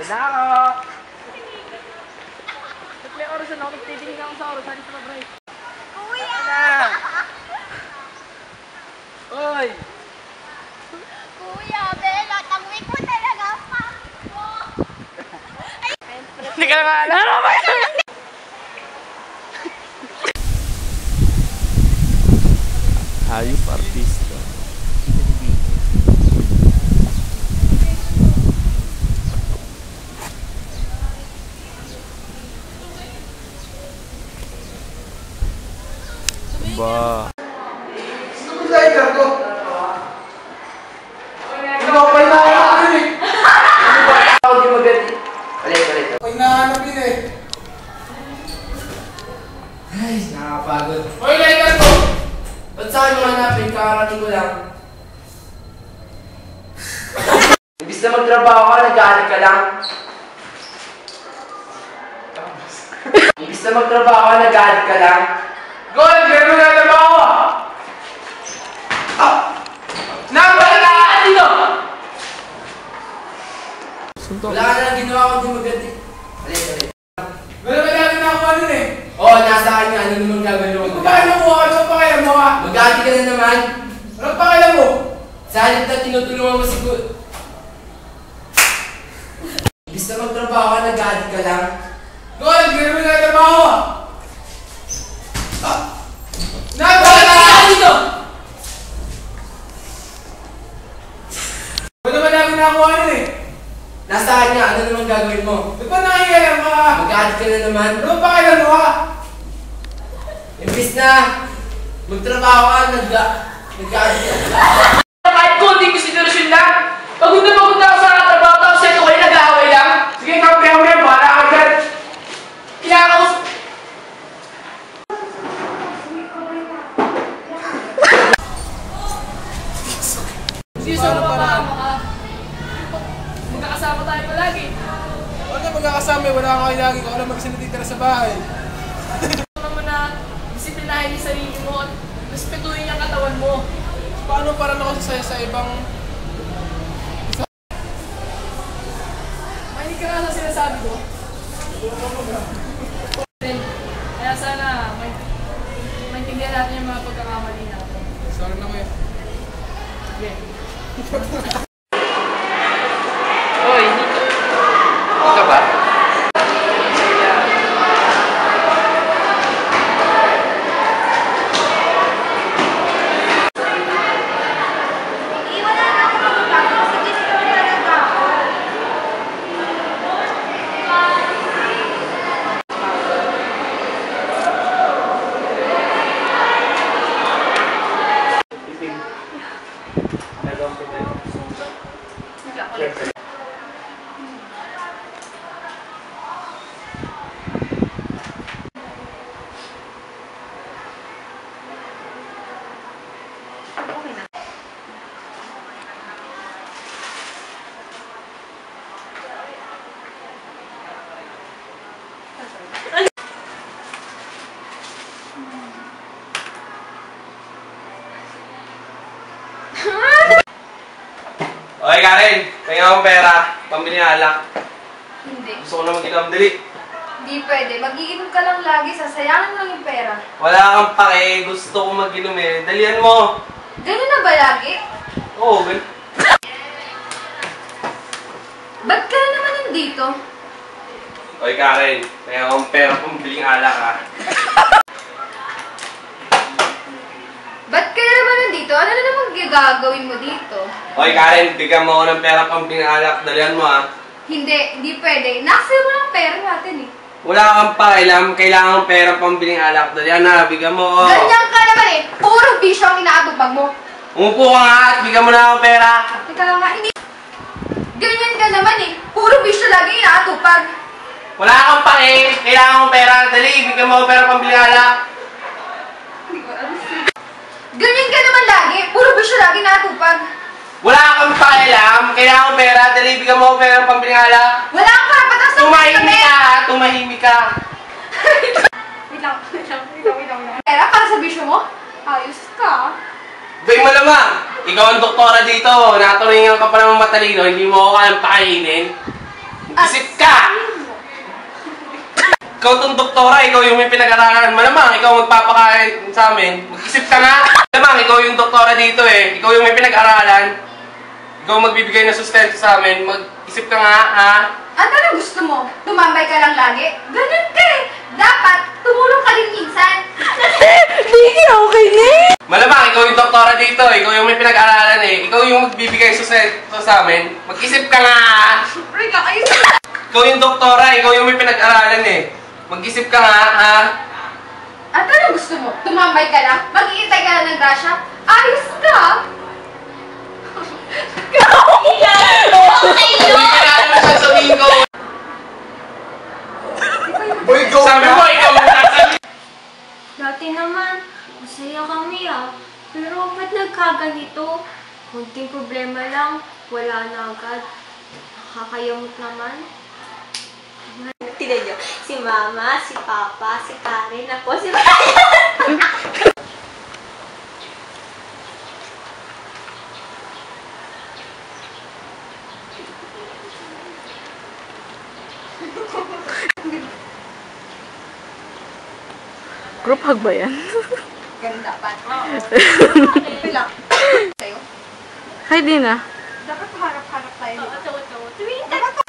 Ganda ako! Ba't may oras na ako? Nagtitingin ako sa oras. Halit na break. Kuya! Uy! Kuya, Bella, tanggit mo talaga pa. Hindi ka naman alam! Ano ba yun? Hayop artista. Ba. Gusto ko sa ikan ko. Pinapay na ako yun eh. Ano ba? Ako di maganda. Ulit. Pag nahanap yun eh. Ay, nakakapagod. Hoy, ikan ko! Ba't saan mo hanapin? Kakarating ko lang. Imbis na magtrabaho ka, nag-aaral ka lang. Imbis na magtrabaho ka, nag-aaral ka lang. Gold, gano'n na naman ako! Nabala na! Dito! Wala ka lang ginawa ko di maganda. Ulit. Wala ba natin nakuha nun eh? Oo, nasa akin nga. Ano naman gagawin mo? Magkano mo? Ano pa kaya mo ka? Mag-aaral ka na naman. Ano pa kaya mo? Sa halip na tinutulungan mo si Good. Imbis na magtrabaho ka, nag-aaral ka lang. Gold, gano'n na naman ako! Nabala na! Dito! Wala ba natin nakuha nun eh? Nasa akin nga. Ano naman gagawin mo? Ba't ba nakikialam ka? Mag-aaral ka na naman. Ano pa kaya mo ka? Imbis na magtrabaho ka, nag-aaral ka lang. Kahit konting konsiderasyon lang. Pagod na ako sa trabaho, tapos ito kayo nag-aaway lang. Sige, kampihan mo yan. Bahala ka dyan. Kinakaus... Sino pa ba ka? Magkakasama tayo palagi. Wala magkakasama, wala kang kailangan. Ikaw lang magsinatid ka na sa bahay. Naman na disiplinahin yung sarili mo at respetuhin yung katawan mo. Paano para ako sasaya sa ibang... Mahinig ka nga sa sinasabi ko. Kaya sana maintindihan natin yung mga pagkakamali natin. Sorry na kuya. Okay. Hoy, dito. Dito ba? Iwan na lang ako magbago kasi gusto ko talaga ako. Okay, Karen. Kaya akong pera. Pambili ng alak. Hindi. Gusto ko na mag-inom. Dali. Hindi pwede. Mag-iinom ka lang lagi. Sasayangin mo lang yung pera. Wala kang pake. Gusto ko mag-inom eh. Dalian mo. Ganun na ba lagi? Oo, gan. Ba't ka na naman nandito? Okay, Karen. Kaya akong pera. Pambili ng alak ha. Ba't ka na naman nandito? Ano na naman gagawin mo dito? Okay, Karen. Bigyan mo ako ng pera. Pambili ng alak. Dalian mo ha. Hindi pwede. Nakasaya mo lang pera natin eh. Wala kang pakialam. Kailangan ng pera. Pambili ng alak. Dalian na. Bigyan mo ako. Ganyan ka naman eh. Puro bisyo ang inaatupag mo. Umupo ka nga at bigyan mo na akong pera. Teka lang nga, hindi. Ganyan ka naman eh. Puro bisyo lagi inaatupag. Wala kang pake. Kailangan kong pera. Dali. Bigyan mo ako pera. Pambili ng alak. Hindi ko alam. Ganyan ka naman lagi. Puro bisyo lagi inaatupag. Wala kang pakialam. Kailangan kong pera. Dali. Bigyan mo ako pera. Pambili ng alak. Wala kang karapatan sa Tumahimik ka ha. Tumahimik ka. Wait lang. Pera para sa bisyo mo? Ayos ka. Gawin mo naman. Ikaw ang doktora dito. Naturingan ka pa naman matalino. Hindi mo ako kayang pakainin. Isip ka! Ikaw tong doktora, ikaw yung may pinag-aralan. Malamang, ikaw magpapakain sa amin. Mag-isip ka nga! Malamang, ikaw yung doktora dito eh. Ikaw yung may pinag-aralan. Ikaw magbibigay ng sustento sa amin. Mag-isip ka nga, ha? Ano na gusto mo? Tumambay ka lang lagi? Ganun ka eh. Dapat, tumulong ka din minsan. Vicky, okay na eh. Malamang, ikaw yung doktora dito. Ikaw yung may pinag-aralan eh. Ikaw yung magbibigay ng sustento sa amin. Mag-isip ka nga! Wait lang, ayos. Ikaw yung doktora, ikaw yung may pinag-aralan eh. Mag-isip ka nga, ha? At ano gusto mo? Tumambay ka lang? Mag-iintay ka lang ng grasya? Ayos ka! Hindi ka na naman sasabihin ko. Boy, go Sabi mo, ikaw yung sasabihin. Dati naman, masaya kami ah. Pero ba't nagkaganito? Kunting problema lang, wala na agad. Nakakayamot naman. Tignan nyo, si Mama, si Papa, si Karen, ako, si Group hug ba yan? Ganda pa. Wait lang. Sa'yo? Hi, Dina. Dapat harap-harap tayo. Tumingin ka.